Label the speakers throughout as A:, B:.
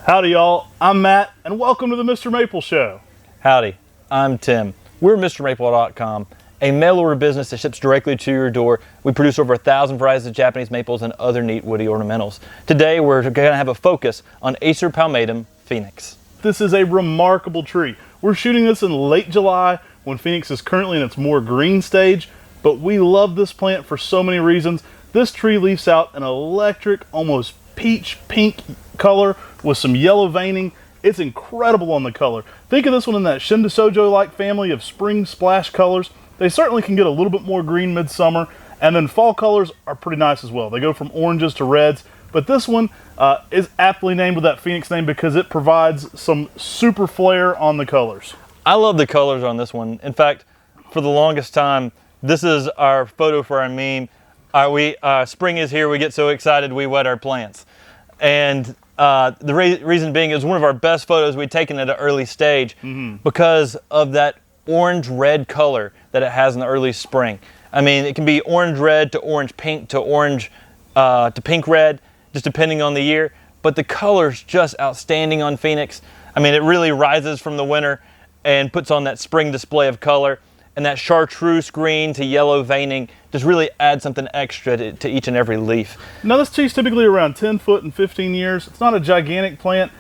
A: Howdy y'all, I'm Matt and welcome to the MrMaple Show.
B: Howdy, I'm Tim. We're MrMaple.com, a mail order business that ships directly to your door. We produce over 1,000 varieties of Japanese maples and other neat woody ornamentals. Today we're going to have a focus on Acer Palmatum Phoenix.
A: This is a remarkable tree. We're shooting this in late July when Phoenix is currently in its more green stage, but we love this plant for so many reasons. This tree leaves out an electric, almost peach pink color with some yellow veining. It's incredible on the color. Think of this one in that Shindosojo-like family of spring splash colors. They certainly can get a little bit more green midsummer, and then fall colors are pretty nice as well. They go from oranges to reds, but this one is aptly named with that Phoenix name because it provides some super flair on the colors.
B: I love the colors on this one. In fact, for the longest time, this is our photo for our meme. Spring is here, we get so excited we wet our plants. And the reason being is one of our best photos we'd taken at an early stage because of that orange-red color that it has in the early spring. I mean, it can be orange-red to orange-pink to orange to pink-red, just depending on the year. But the color's just outstanding on Phoenix. I mean, it really rises from the winter and puts on that spring display of color. And that chartreuse green to yellow veining just really adds something extra to each and every leaf.
A: Now this tree's typically around 10 foot and 15 years. It's not a gigantic plant.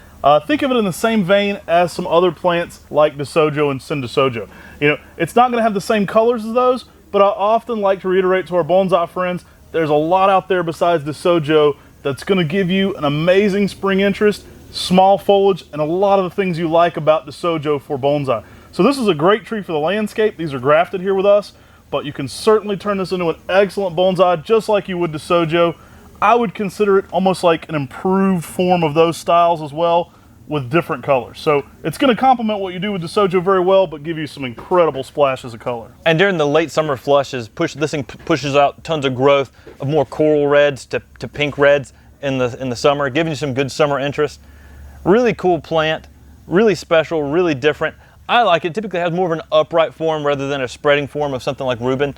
A: Think of it in the same vein as some other plants like Desojo and Shindosojo. You know, it's not going to have the same colors as those, but I often like to reiterate to our bonsai friends, there's a lot out there besides Desojo that's going to give you an amazing spring interest, small foliage, and a lot of the things you like about Desojo for bonsai. So this is a great tree for the landscape. These are grafted here with us, but you can certainly turn this into an excellent bonsai just like you would Desojo. I would consider it almost like an improved form of those styles as well with different colors. So it's going to complement what you do with Desojo very well, but give you some incredible splashes of color.
B: And during the late summer flushes, this thing pushes out tons of growth of more coral reds to pink reds in the summer, giving you some good summer interest. Really cool plant, really special, really different. I like it. Typically has more of an upright form rather than a spreading form of something like Reuben.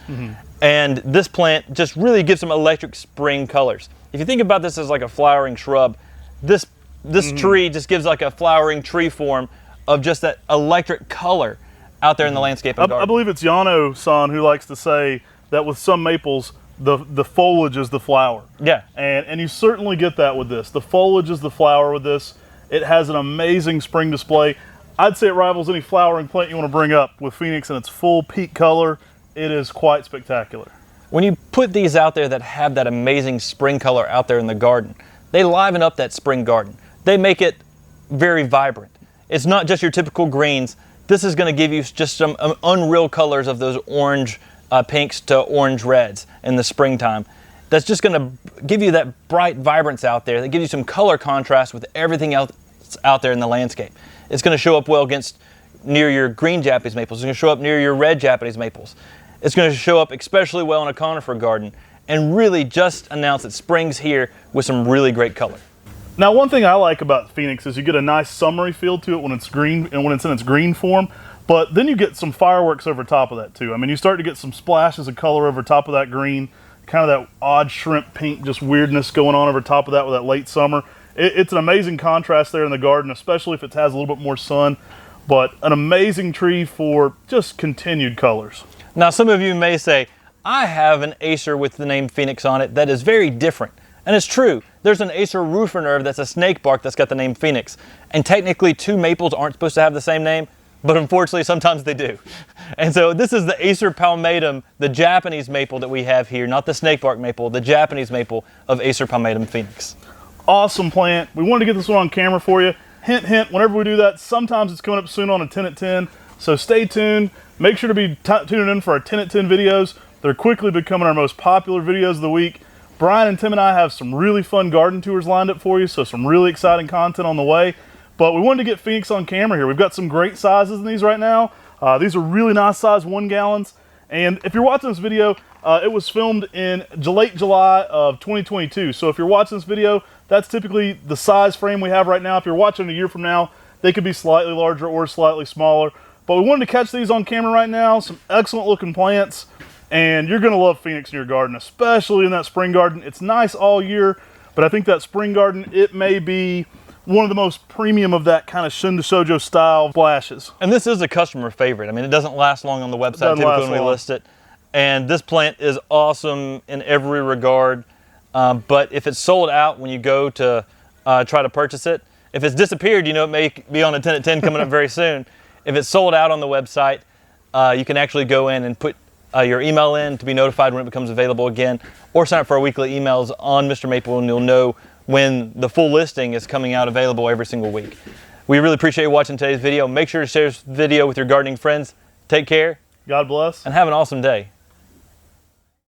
B: And this plant just really gives some electric spring colors. If you think about this as like a flowering shrub, this tree just gives like a flowering tree form of just that electric color out there in the landscape and garden.
A: I believe it's Yano-san who likes to say that with some maples, the foliage is the flower.
B: Yeah.
A: And you certainly get that with this. The foliage is the flower with this. It has an amazing spring display. I'd say it rivals any flowering plant you want to bring up with Phoenix in its full peak color. It is quite spectacular.
B: When you put these out there that have that amazing spring color out there in the garden, they liven up that spring garden. They make it very vibrant. It's not just your typical greens. This is going to give you just some unreal colors of those orange pinks to orange reds in the springtime. That's just going to give you that bright vibrance out there that gives you some color contrast with everything else out there in the landscape. It's going to show up well near your green Japanese maples. It's going to show up near your red Japanese maples. It's going to show up especially well in a conifer garden and really just announce that spring's here with some really great color.
A: Now, one thing I like about Phoenix is you get a nice summery feel to it when it's green and when it's in its green form, but then you get some fireworks over top of that too. I mean, you start to get some splashes of color over top of that green, kind of that odd shrimp pink, just weirdness going on over top of that with that late summer. It's an amazing contrast there in the garden, especially if it has a little bit more sun, but an amazing tree for just continued colors.
B: Now, some of you may say, I have an Acer with the name Phoenix on it that is very different. And it's true. There's an Acer roofer nerve that's a snake bark that's got the name Phoenix. And technically, two maples aren't supposed to have the same name, but unfortunately, sometimes they do. And so this is the Acer Palmatum, the Japanese maple that we have here, not the snake bark maple, the Japanese maple of Acer Palmatum Phoenix.
A: Awesome plant. We wanted to get this one on camera for you. Hint, hint, whenever we do that, sometimes it's coming up soon on a 10 at 10. So stay tuned. Make sure to be tuning in for our 10 at 10 videos. They're quickly becoming our most popular videos of the week. Brian and Tim and I have some really fun garden tours lined up for you, so some really exciting content on the way. But we wanted to get Phoenix on camera here. We've got some great sizes in these right now. These are really nice size 1 gallons. And if you're watching this video, it was filmed in late July of 2022. So if you're watching this video, that's typically the size frame we have right now. If you're watching a year from now, they could be slightly larger or slightly smaller. But we wanted to catch these on camera right now. Some excellent looking plants. And you're going to love Phoenix in your garden, especially in that spring garden. It's nice all year, but I think that spring garden, it may be one of the most premium of that kind of Shin to Shoujo style flashes.
B: And this is a customer favorite. I mean, it doesn't last long on the website
A: Doesn't
B: typically
A: last
B: when we
A: long.
B: list it. And this plant is awesome in every regard. But if it's sold out when you go to try to purchase it, if it's disappeared, you know, it may be on a 10 at 10 coming up very soon. If it's sold out on the website, you can actually go in and put your email in to be notified when it becomes available again, or sign up for our weekly emails on MrMaple, and you'll know when the full listing is coming out available every single week. We really appreciate you watching today's video. Make sure to share this video with your gardening friends. Take care.
A: God bless.
B: And have an awesome day.